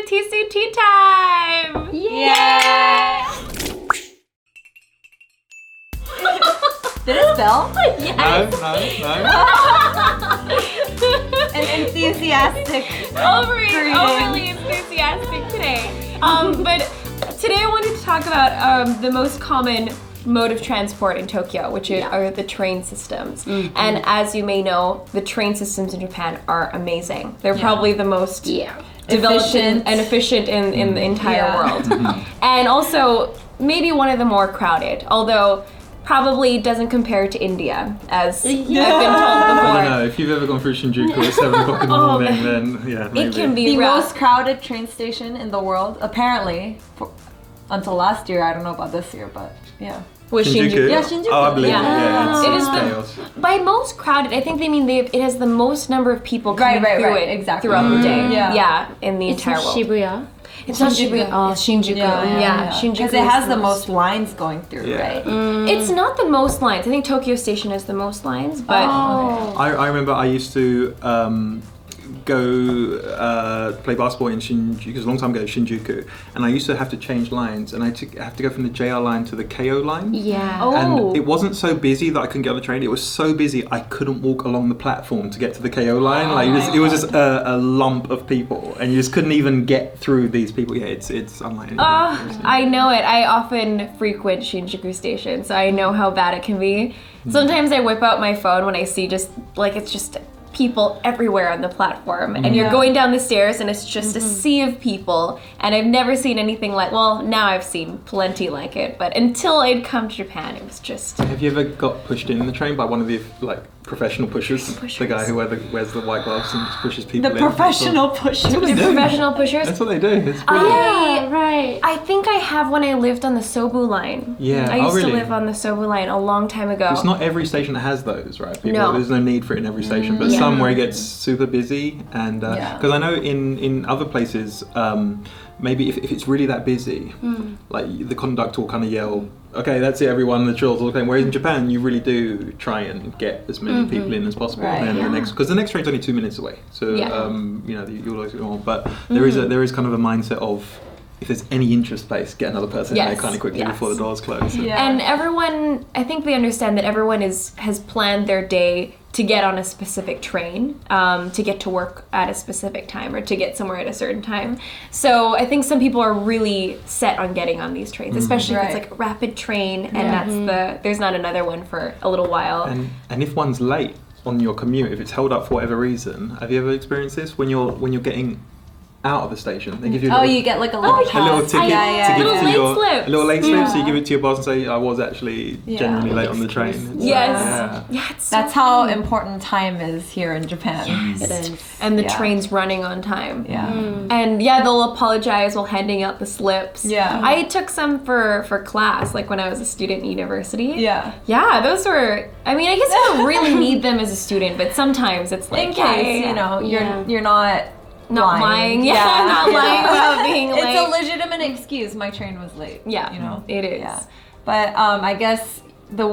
TC tea time! Yay! Did it spell? Yes. No. An enthusiastic. Overly enthusiastic today. But today I wanted to talk about the most common mode of transport in Tokyo, which are the train systems. Mm-hmm. And as you may know, the train systems in Japan are amazing. They're probably the most developed and efficient in the entire world. Mm-hmm. And also maybe one of the more crowded, although probably doesn't compare to India, as I've been told before. I don't know, if you've ever gone through Shinjuku at 7 o'clock in the morning, then maybe. It can be the rough. most crowded train station in the world, apparently, until last year. I don't know about this year, but yeah. Was Shinjuku? Yeah, Shinjuku. Oh, I believe it. It is chaos. By most crowded, I think they mean it has the most number of people coming through it throughout the day. Yeah, in the entire world. Shibuya. It's not Shibuya. Oh, Shinjuku. Yeah, Shinjuku. Because it has the most lines going through, right? It's not the most lines. I think Tokyo Station has the most lines, but I remember I used to go play basketball in Shinjuku, because a long time ago, Shinjuku, and I used to have to change lines, and I have to go from the JR line to the KO line. Yeah. And it wasn't so busy that I couldn't get on the train. It was so busy I couldn't walk along the platform to get to the KO line. Like it was just a lump of people, and you just couldn't even get through these people. Yeah, it's unlike anything. I know it. I often frequent Shinjuku Station, so I know how bad it can be. Sometimes I whip out my phone when I see it's just people everywhere on the platform, and you're going down the stairs and it's just a sea of people, and I've never seen anything now I've seen plenty like it, but until I'd come to Japan, it was just... Have you ever got pushed in the train by one of the professional pushers? The guy who wears the white gloves and just pushes people in. Professional pushers. Professional pushers? That's what they do. It's brilliant. Right. I think I have when I lived on the Sobu line. Yeah. I used really? to live on the Sobu line a long time ago. It's not every station that has those, right? No. There's no need for it in every station, but some where it gets super busy, and because I know in other places, maybe if it's really that busy, like the conductor will kind of yell, "Okay, that's it, everyone, the children all came." Whereas in Japan, you really do try and get as many people in as possible, and because the next train's only 2 minutes away, so you'll always go on. But there is kind of a mindset of, if there's any interest space, get another person in there kind of quickly before the doors close. And everyone, I think they understand that everyone has planned their day to get on a specific train, to get to work at a specific time, or to get somewhere at a certain time. So I think some people are really set on getting on these trains, especially if it's like a rapid train, and there's not another one for a little while. And if one's late on your commute, if it's held up for whatever reason, have you ever experienced this when you're getting out of the station? They give you you get like a little a little ticket to give to your slips. a little late slip, so you give it to your boss and say, I was actually genuinely late on the train. It's That's how important time is here in Japan. Yes. It is. And the train's running on time. Yeah. And they'll apologize while handing out the slips. Yeah. I took some for class, like when I was a student in university. Yeah. Yeah, those were, I guess you don't really need them as a student, but sometimes it's like, In case, you're not lying. Not lying about being late. It's a legitimate excuse. My train was late. Yeah, it is. Yeah. But I guess the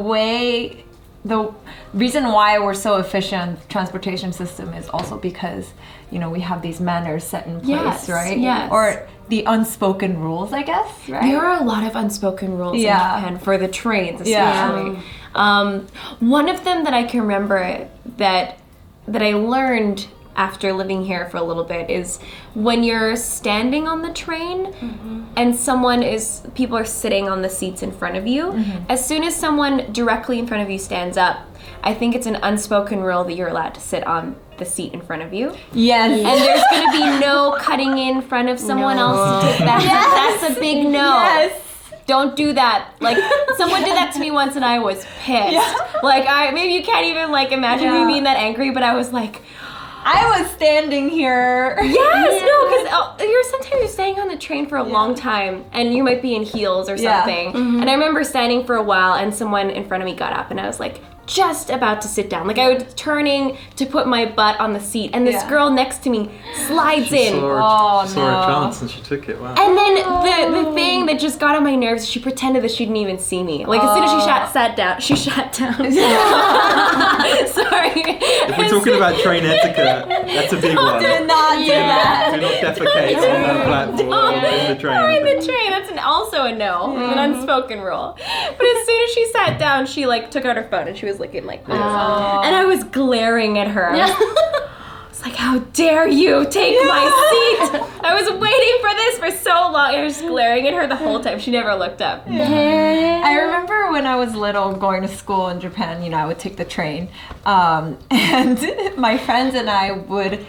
reason why we're so efficient transportation system is also because, we have these manners set in place, right? Yes. Or the unspoken rules, I guess, right? There are a lot of unspoken rules in Japan for the trains, especially. Yeah. One of them that I can remember that I learned after living here for a little bit is when you're standing on the train and people are sitting on the seats in front of you, as soon as someone directly in front of you stands up, I think it's an unspoken rule that you're allowed to sit on the seat in front of you. Yes. And there's going to be no cutting in front of someone else to take that. That's a big no. Yes. Don't do that. Like, someone did that to me once and I was pissed. Maybe you can't even imagine me being that angry, but I was like, I was standing here. Yes, because sometimes you're staying on the train for a long time, and you might be in heels or something. And I remember standing for a while, and someone in front of me got up, and I was like, just about to sit down. Like I was turning to put my butt on the seat, and this girl next to me slides She in. saw a chance and she took it. Wow. And then the thing that just got on my nerves, she pretended that she didn't even see me. Like as soon as she sat down, she shut down. Sorry. If we're talking about train etiquette, that's a big one. Do not do that. Do not defecate on that platform in the train. Or in the train. That's also a no. An unspoken rule. But as soon as she sat down, she like took out her phone and she was looking like this. And I was glaring at her. I was like, how dare you take my seat? I was waiting for this for so long. I was just glaring at her the whole time. She never looked up. I remember when I was little going to school in Japan, you know, I would take the train. And my friends and I would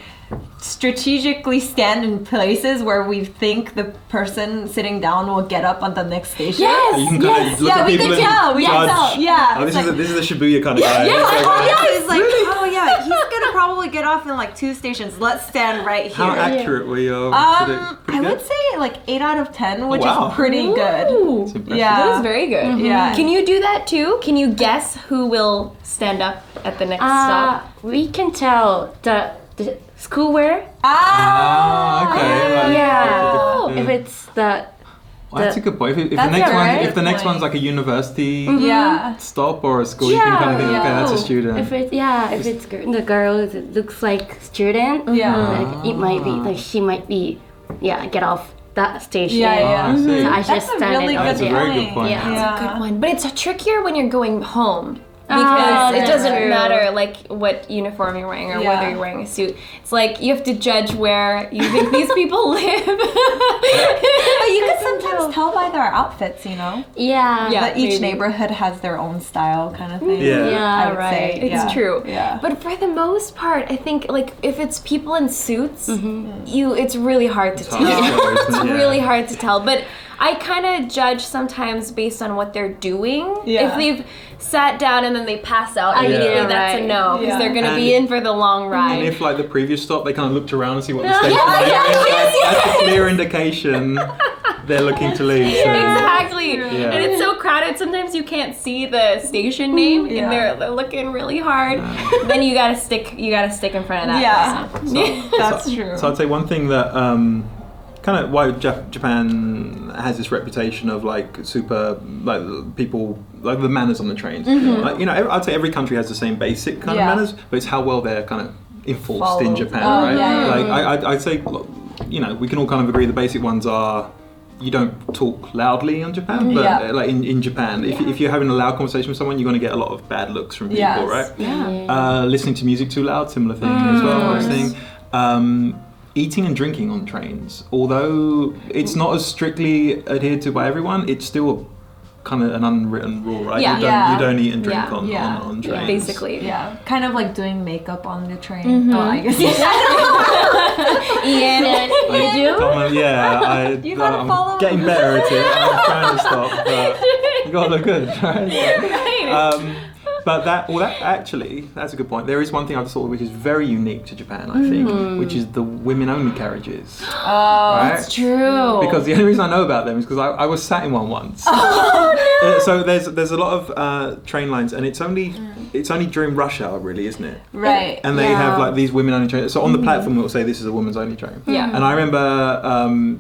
strategically stand in places where we think the person sitting down will get up on the next station. Yes! You can kind of look at We people can and tell. We can judge. tell. Yeah. Oh, this is a Shibuya kind of guy. It's like, oh yeah, he's gonna probably get off in like 2 stations. Let's stand right here. How accurate were you? I would say like 8 out of 10, which is pretty good. Ooh. Yeah. That is very good. Yeah. Can you do that too? Can you guess who will stand up at the next stop? We can tell the school wear. Okay. Yeah. If it's the Well, that's a good point. If the That's next a one, very if the good next point. one's like a university Yeah. stop or a school, you can kind of think, okay, that's a student. if it's the girl that looks like student. Yeah. Like it might be like she might be get off that station. Yeah. I see. So I That's just a stand really it That's up a there. very good point. Yeah. That's a good one. But it's trickier when you're going home. Because it that's doesn't true. matter like what uniform you're wearing or whether you're wearing a suit. It's like you have to judge where you think these people live. But you can sometimes tell by their outfits, you know? Yeah. Yeah. But each maybe. neighborhood has their own style kind of thing. Yeah. Yeah, I would say. It's true. Yeah. But for the most part, I think like if it's people in suits, it's really hard to tell. It's really hard to tell. But I kind of judge sometimes based on what they're doing. Yeah. If they've sat down and then they pass out immediately, Yeah, that's a right. no. Because Yeah. they're going to be And- in for the long ride. And if like the previous stop, they kind of looked around and see what the station name is, that's a clear indication they're looking to leave. So. Exactly. Yeah. And it's so crowded, sometimes you can't see the station name Yeah. and they're looking really hard. Then you gotta stick in front of that Yeah. person. That's true. So I'd say one thing that kind of why Japan has this reputation of like super like people like the manners on the trains. Like, you know, I'd say every country has the same basic kind of manners, but it's how well they're kind of enforced in Followed. Japan, Oh, right? yeah. Like I'd say, you know, we can all kind of agree the basic ones are. You don't talk loudly in Japan, but like in Japan, if you're having a loud conversation with someone, you're going to get a lot of bad looks from people, right? Listening to music too loud, similar thing as well. I was saying. Eating and drinking on trains, although it's not as strictly adhered to by everyone, it's still kind of an unwritten rule, right? Yeah. You don't eat and drink Yeah. on trains. Yeah, basically. Yeah, kind of like doing makeup on the train. Oh, I guess. Ian, You do? You gotta I'm follow. getting better at it. I'm trying to stop, but you gotta look good, right? Right. But that's a good point. There is one thing I've thought which is very unique to Japan, I think, which is the women-only carriages. Oh, right? That's true. Because the only reason I know about them is because I was sat in one once. So there's a lot of train lines, and it's only during rush hour, really, isn't it? right. And they have like these women-only trains. So on the platform, it will say this is a women's-only train. Yeah. And I remember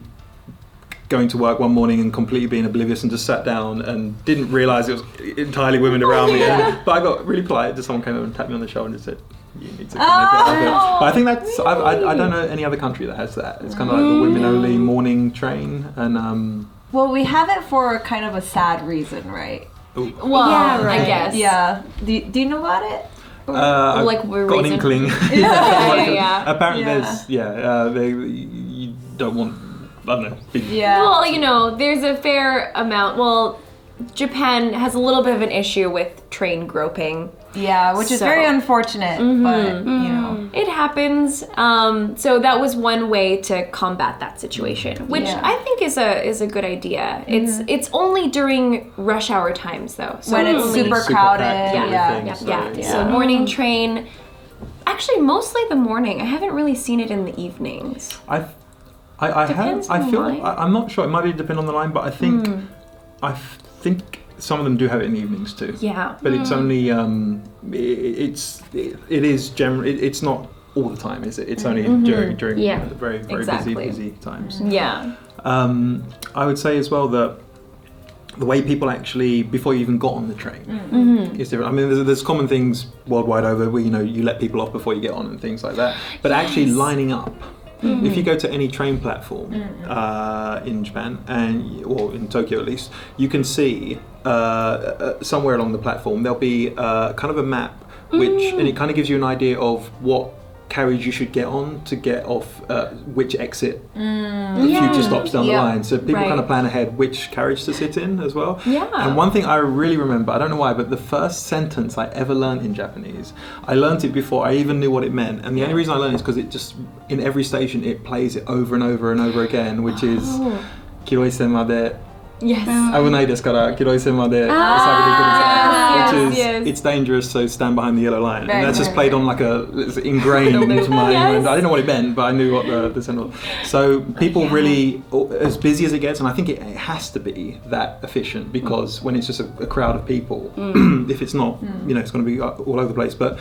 going to work one morning and completely being oblivious and just sat down and didn't realise it was entirely women around me. But I got really polite. Just someone came over and tapped me on the shoulder and just said, "You need to kind of get out of it." But I think that's I don't know any other country that has that. It's kind of like the women-only morning train, and Well, we have it for kind of a sad reason, right? ooh. Well, Yeah, right. I guess. Yeah. Do you know about it? I've like we're got an reason- inkling. Yeah. Apparently, Yeah. you don't want. I don't know. Big, Yeah. Well, you know, there's a fair amount. Well, Japan has a little bit of an issue with train groping. Yeah, which is So- very unfortunate, but you know. It happens. So that was one way to combat that situation, which Yeah. I think is a good idea. It's only during rush hour times though. So When it's only- super super crowded. packed and Yeah. everything, so, yeah. So morning train. Actually, mostly the morning. I haven't really seen it in the evenings. I Depends have. I on the feel. line. I'm not sure. It might be depend on the line, but I think. I think some of them do have it in the evenings too. Yeah. But it's only it is generally it's not all the time, is it? It's only during the very busy times. Yeah. I would say as well that the way people actually, before you even got on the train, is different. I mean, there's common things worldwide over where you let people off before you get on and things like that. But actually lining up. If you go to any train platform in Japan, or in Tokyo at least, you can see somewhere along the platform there'll be kind of a map, and it kind of gives you an idea of what carriage you should get on to get off which exit the future stops down the line. So people kind of plan ahead which carriage to sit in as well. Yeah. And one thing I really remember, I don't know why, but the first sentence I ever learned in Japanese, I learned it before I even knew what it meant. And the only reason I learned it is because it just, in every station, it plays it over and over and over again, which is Kiroi-sen made. Yes. 危ないですからKiroi-senまで which is it's dangerous, so stand behind the yellow line. And that's just played on like it's ingrained into my mind. I didn't know what it meant, but I knew what the symbol. So people really, as busy as it gets, and I think it has to be that efficient, because when it's just a crowd of people, if it's not, it's going to be all over the place. But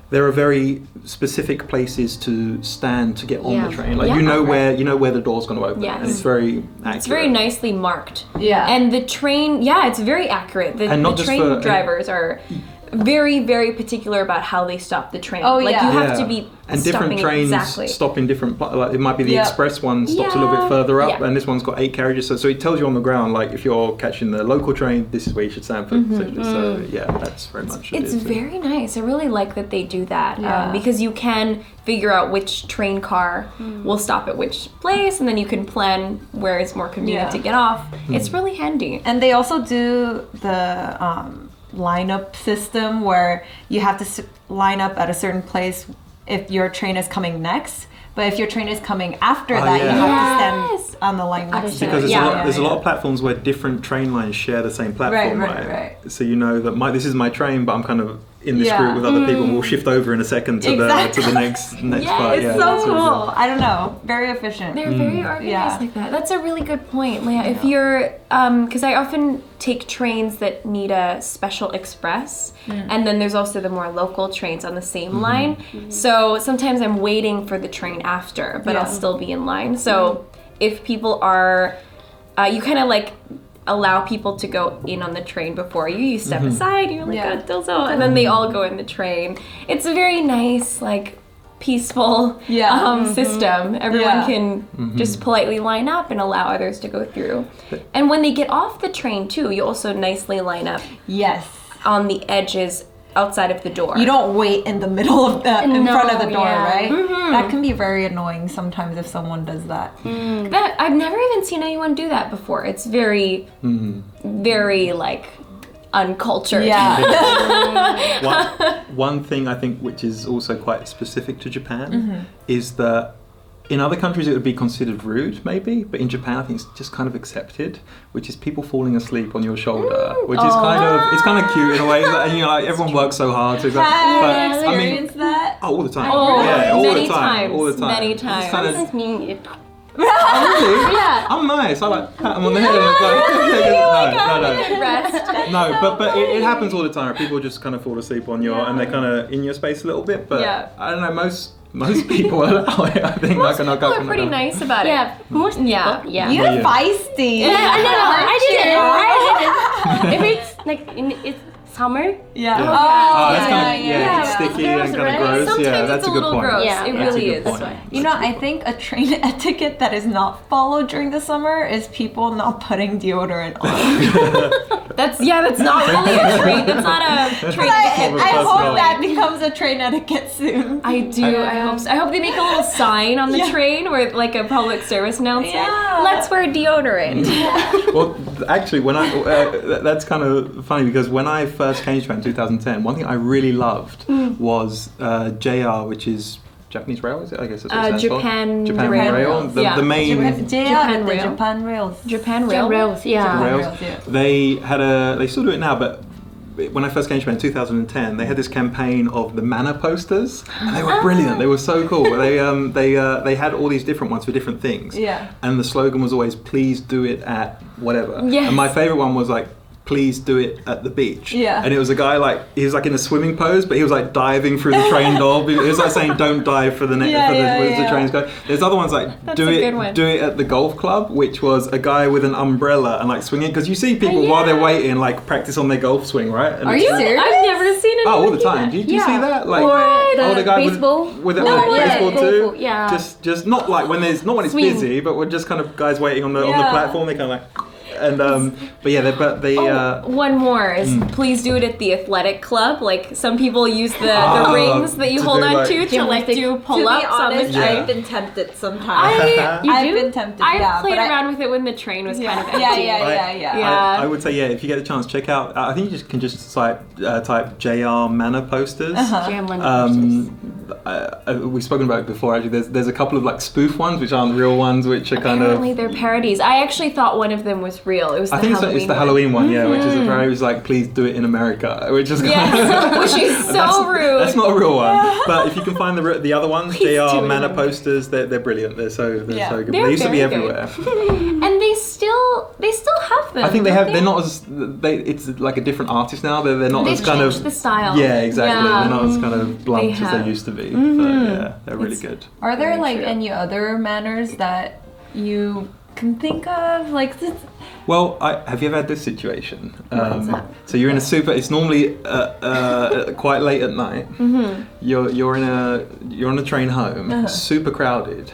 there are very specific places to stand to get on the train. Like where the door's going to open, and it's very accurate. It's very nicely marked. Yeah. And the train, it's very accurate. The train drivers are very, very particular about how they stop the train. Oh, you have to be and different trains stop in different, like it might be the express one stops a little bit further up, and this one's got 8 carriages, so it tells you on the ground, like if you're catching the local train, this is where you should stand for. So that's very much it's very nice. I really like that they do that, because you can figure out which train car will stop at which place, and then you can plan where it's more convenient to get off. It's really handy. And they also do the lineup system where you have to line up at a certain place if your train is coming next, but if your train is coming after that, you have to stand on the line next to it. Because there's a lot of platforms where different train lines share the same platform, right? So you know that this is my train, but I'm kind of in this group with other people, and we'll shift over in a second to the next part. It's so cool. I don't know, very efficient. They're very organized like that. That's a really good point, Leah. If you're, because I often take trains that need a special express, and then there's also the more local trains on the same line. So sometimes I'm waiting for the train after, but I'll still be in line. So if people are, you kind of like allow people to go in on the train before you. You step aside, you're like, and then they all go in the train. It's a very nice, like, peaceful system. Everyone can just politely line up and allow others to go through. And when they get off the train, too, you also nicely line up on the edges outside of the door. You don't wait in the middle of in front of the door, right? That can be very annoying sometimes if someone does that. That I've never even seen anyone do that before. It's very, very like uncultured. One thing I think which is also quite specific to Japan is that in other countries it would be considered rude, maybe, but in Japan I think it's just kind of accepted, which is people falling asleep on your shoulder, which is kind of cute in a way. And like everyone works so hard to. That? All the time. All the time. Many times. Sometimes mean it. Oh, really? Yeah. I'm nice. I like pat them on the head. No, but it happens all the time. People just kind of fall asleep on your, and they're kind of in your space a little bit. But I don't know, most people allow it. I think most people are pretty nice about it. Yeah, most people. Yeah. You're feisty. I did it. If it's like it's summer. It's kind of sticky and kind of gross. Sometimes that's it's a good little point. gross. Yeah, it really is. You know, I think a train etiquette that is not followed during the summer is people not putting deodorant on. That's not really a train. That's not a train etiquette. I hope that becomes a train etiquette soon. I do. I hope so. I hope they make a little sign on the train where like a public service announcement. Let's wear deodorant. Well, actually, when that's kind of funny because when I first came to Japan in 2010, one thing I really loved was JR, which is Japanese Rail, is it? I guess that's what it stands Japan for. Rail. The main Japan Rails. Japan Rail. They still do it now, but when I first came to Japan in 2010, they had this campaign of the manner posters, and they were brilliant. They were so cool. They had all these different ones for different things. Yeah. And the slogan was always, "Please do it at whatever." Yes. And my favorite one was like, please do it at the beach. Yeah. And it was a guy like, he was like in a swimming pose, but he was like diving through the train door. He was like saying, don't dive for the the train's going. There's other ones like, do it at the golf club, which was a guy with an umbrella and like swinging. Because you see people while they're waiting, like practice on their golf swing, right? And Are you serious? I've never seen it. all the time. Do you see that? Like, Or the guy baseball. with baseball too. Yeah. Just not like when it's Swing. busy, but we're just kind of guys waiting on the platform. They kind of like, and but yeah, they one more is please do it at the athletic club. Like some people use the rings that you to hold do, on like, to do pull-ups on the train. I've been tempted sometimes. I've been tempted. I played around with it when the train was kind of empty. I would say if you get the chance, check out. I think you can just type JR Manor posters. We've spoken about it before. Actually, there's a couple of like spoof ones which aren't real ones, which are kind of. Apparently they're parodies. I actually thought one of them was real. It was I think it's the Halloween one, which is apparently was like, please do it in America, which is which is so rude. That's not a real one, but if you can find the other ones, JR Manor posters, they're brilliant. They're so good. They used to be everywhere, and they still have them. I think they have. They're not as it's like a different artist now. They're not as kind of the style. Yeah, exactly. They're not as kind of blunt as they used to be. But yeah, they're really good. Are there like any other manners that you can think of, like this? Well, have you ever had this situation? So you're in a it's normally quite late at night. You're on a train home, super crowded,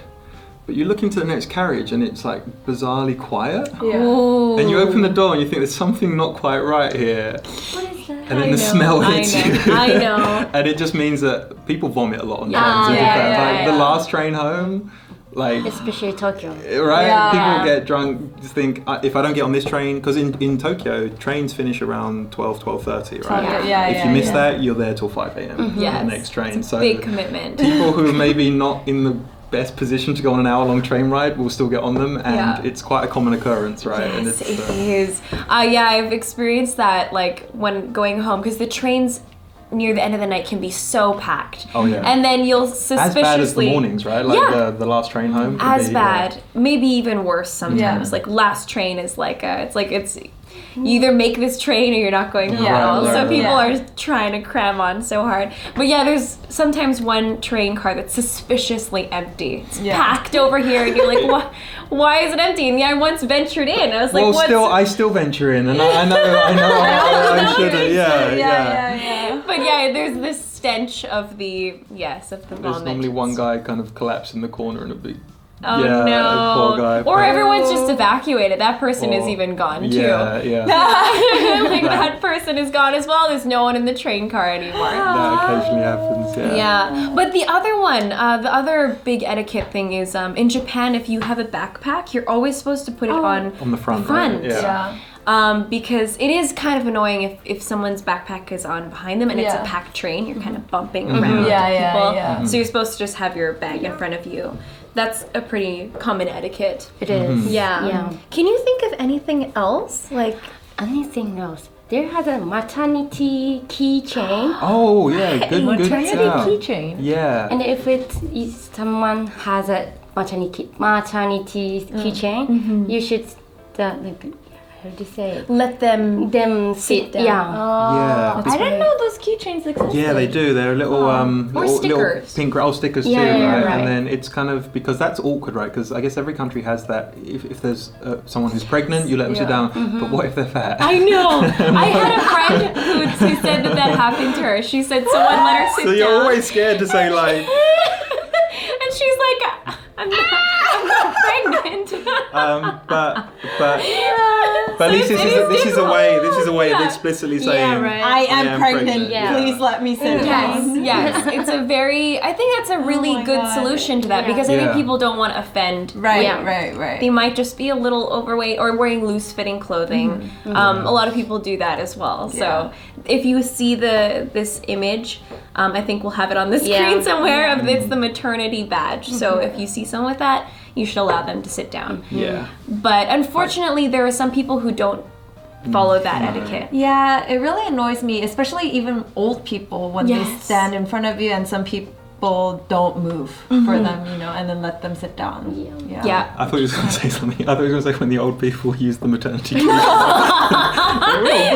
but you look into the next carriage and it's like bizarrely quiet. Yeah. And you open the door and you think there's something not quite right here. What is that? And then the smell hits you. I know. And it just means that people vomit a lot on trains in Japan. The last train home, like especially Tokyo. Right? Yeah. People get drunk, just think, if I don't get on this train, because in Tokyo, trains finish around 12:30, right? If you miss that, you're there till 5 a.m. on the next train. So big commitment. People who are maybe not in the best position to go on an hour-long train ride will still get on them, and it's quite a common occurrence, right? Yes, and it's, it is. I've experienced that, like when going home, because the trains near the end of the night can be so packed. Oh yeah. And then you'll suspiciously. As bad as the mornings, right? Like the last train home. As bad, maybe even worse sometimes. Like last train is like it's. You either make this train or you're not going home. So people are trying to cram on so hard. But there's sometimes one train car that's suspiciously empty. It's packed over here, and you're like, why is it empty? And I once ventured in. I was like, I still venture in, and I know I shouldn't. Yeah. But there's this stench of the vomit. There's normally one guy kind of collapsed in the corner in a big. Oh no! Poor guy. Or everyone's just evacuated. That person is even gone too. Yeah. Like that person is gone as well. There's no one in the train car anymore. That occasionally happens. Yeah. But the other one, the other big etiquette thing is in Japan, if you have a backpack, you're always supposed to put it on the front. Right? Yeah. Because it is kind of annoying if someone's backpack is on behind them and it's a packed train. You're kind of bumping around people. So you're supposed to just have your bag in front of you. That's a pretty common etiquette. It is. Yeah. Can you think of anything else? Like anything else? There has a maternity keychain. Oh yeah, good. Maternity keychain. Yeah. And if someone has a maternity keychain, you should how do you say it? Let them sit down. Yeah. I didn't know those keychains existed. Yeah, they do. They're little or stickers. Little pink stickers too, right? And then it's kind of because that's awkward, right? Because I guess every country has that. If there's someone who's pregnant, you let them sit down. But what if they're fat? I know. I had a friend who said that happened to her. She said someone let her sit down. So you're always scared to say like. And she's like, I'm not pregnant. But at least this is a way of explicitly saying I am pregnant. Please let me sit down. Yes. It's a very. I think that's a really good solution to that because I think people don't want to offend. Right. They might just be a little overweight or wearing loose-fitting clothing. A lot of people do that as well. So if you see this image, I think we'll have it on the screen somewhere. It's the maternity badge. So if you see someone with that, you should allow them to sit down. Yeah. But unfortunately, there are some people who don't follow that etiquette. Yeah, it really annoys me, especially even old people when they stand in front of you, and some people people don't move for them, you know, and then let them sit down. Yeah. I thought you were going to say something. I thought you were going to say when the old people use the maternity leave. We're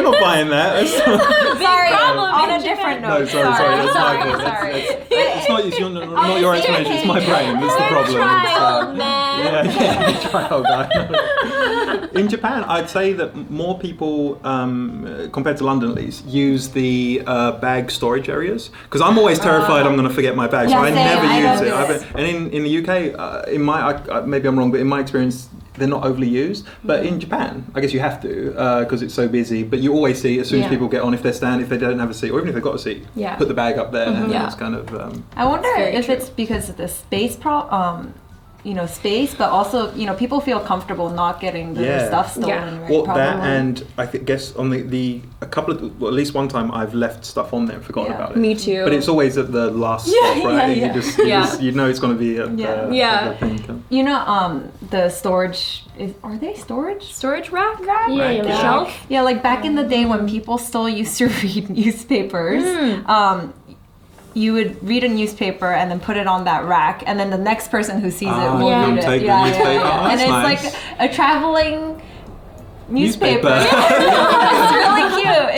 not buying that. Sorry, problem on in a different No, note. sorry. That's my fault. Sorry. It's not your explanation. It's my brain. That's the problem. Trial, man. Yeah, trial guy. In Japan, I'd say that more people, compared to London at least, use the bag storage areas. Because I'm always terrified I'm going to forget my bag, so I never use it. And in the UK, maybe I'm wrong, but in my experience, they're not overly used. But in Japan, I guess you have to because it's so busy. But you always see as soon as people get on, if they don't have a seat, or even if they've got a seat, put the bag up there, and it's kind of. I wonder if it's because of the space space, but also, you know, people feel comfortable not getting their stuff stolen. Right? Well, that, and I guess on at least one time I've left stuff on there and forgotten about it. Me too. But it's always at the last stop, right? Yeah. You know it's going to be at the thing. You know, the storage, are they storage? Storage rack? Yeah. Shelf? Yeah, like back in the day when people still used to read newspapers, you would read a newspaper and then put it on that rack, and then the next person who sees it will read it. Take the newspaper. Oh, and it's nice. like a traveling newspaper. Newspaper.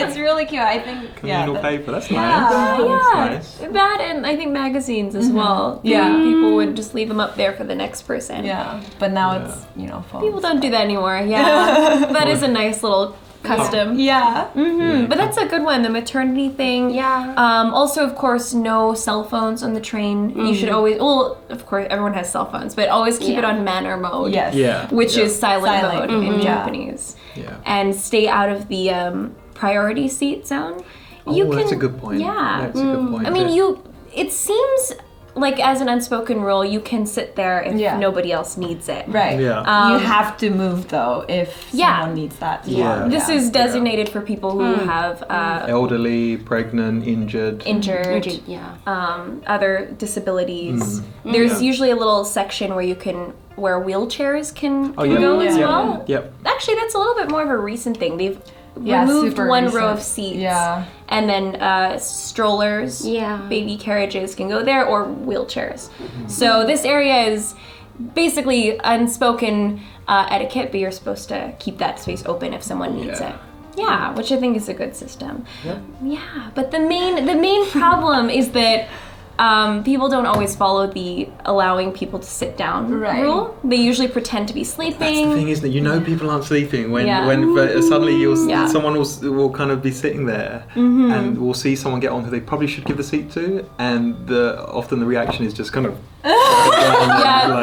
It's really cute. I think Communal paper. That's nice. Yeah. That's nice. That, and I think magazines as well. Yeah. People would just leave them up there for the next person. Yeah, but now it's, you know, phones. People don't do that anymore. Yeah. That is a nice little custom. Yeah. But that's a good one, the maternity thing. Yeah. Also, of course, no cell phones on the train. You should always, well, of course, everyone has cell phones, but always keep it on manner mode. Yes. Yeah. Which is silent mode in Yeah. Japanese. Yeah. And stay out of the priority seat zone. That's a good point. Yeah. That's a good point. I mean, it seems like as an unspoken rule, you can sit there if nobody else needs it. Right. Yeah. You have to move though if someone needs that. Yeah. This is designated for people who have elderly, pregnant, injured. Other disabilities. There's usually a little section where wheelchairs can go as well. Yep. Actually, that's a little bit more of a recent thing. They've removed super one recent. row of seats. Yeah. And then strollers, baby carriages can go there, or wheelchairs. So this area is basically unspoken etiquette, but you're supposed to keep that space open if someone needs it. Yeah, which I think is a good system. Yeah, but the main problem is that people don't always follow the allowing people to sit down rule. They usually pretend to be sleeping. That's the thing, isn't it? You know people aren't sleeping when suddenly someone will kind of be sitting there and we'll see someone get on who they probably should give the seat to, and often the reaction is just kind of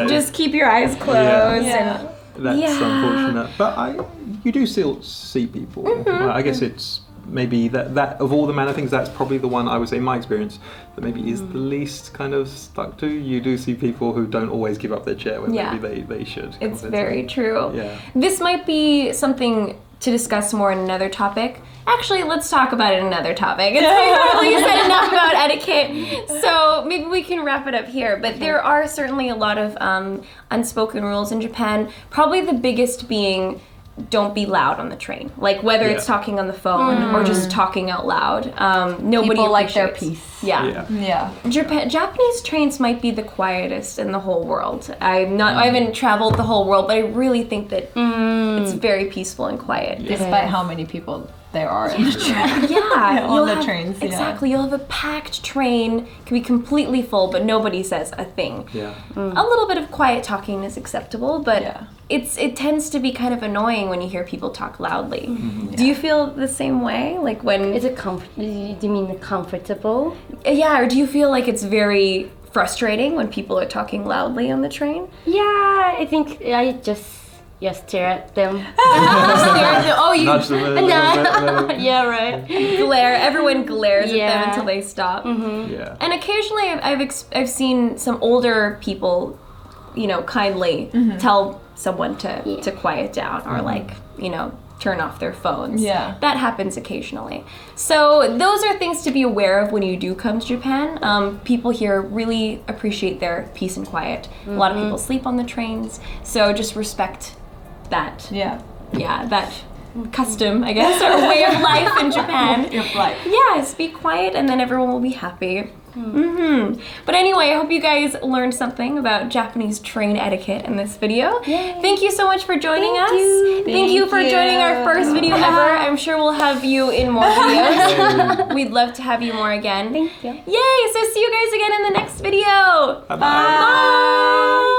just keep your eyes closed. And that's unfortunate. But you do still see people. I guess it's maybe that of all the manner of things, that's probably the one I would say in my experience that maybe is the least kind of stuck to. You do see people who don't always give up their chair when maybe they should. It's very true. Yeah. This might be something to discuss more in another topic. Actually, let's talk about it in another topic. It's probably said enough about etiquette, so maybe we can wrap it up here. But there are certainly a lot of unspoken rules in Japan. Probably the biggest being don't be loud on the train. Like whether it's talking on the phone or just talking out loud. Nobody People like their appreciates- peace. Yeah. Japanese trains might be the quietest in the whole world. I haven't traveled the whole world, but I really think that it's very peaceful and quiet. Despite how many people there are in the train. On the trains. Exactly. You'll have a packed train, can be completely full, but nobody says a thing. Yeah. A little bit of quiet talking is acceptable, but it tends to be kind of annoying when you hear people talk loudly. Do you feel the same way? Like when Is it do you mean comfortable? Yeah, or do you feel like it's very frustrating when people are talking loudly on the train? Yeah, I think I just stare at them. Oh, you Nudge them a little bit. Yeah, right. glare. Everyone glares at them until they stop. Yeah. And occasionally, I've seen some older people, kindly tell someone to quiet down or turn off their phones. Yeah. That happens occasionally. So those are things to be aware of when you do come to Japan. People here really appreciate their peace and quiet. A lot of people sleep on the trains, so just respect that. Yeah. Yeah, that custom, I guess, or way of life in Japan. Your flight. Yes, be quiet and then everyone will be happy. But anyway, I hope you guys learned something about Japanese train etiquette in this video. Yay. Thank you so much for joining us. Thank you for you. joining our first video ever. I'm sure we'll have you in more videos. We'd love to have you more again. Thank you. Yay! So see you guys again in the next video. Bye-bye. Bye.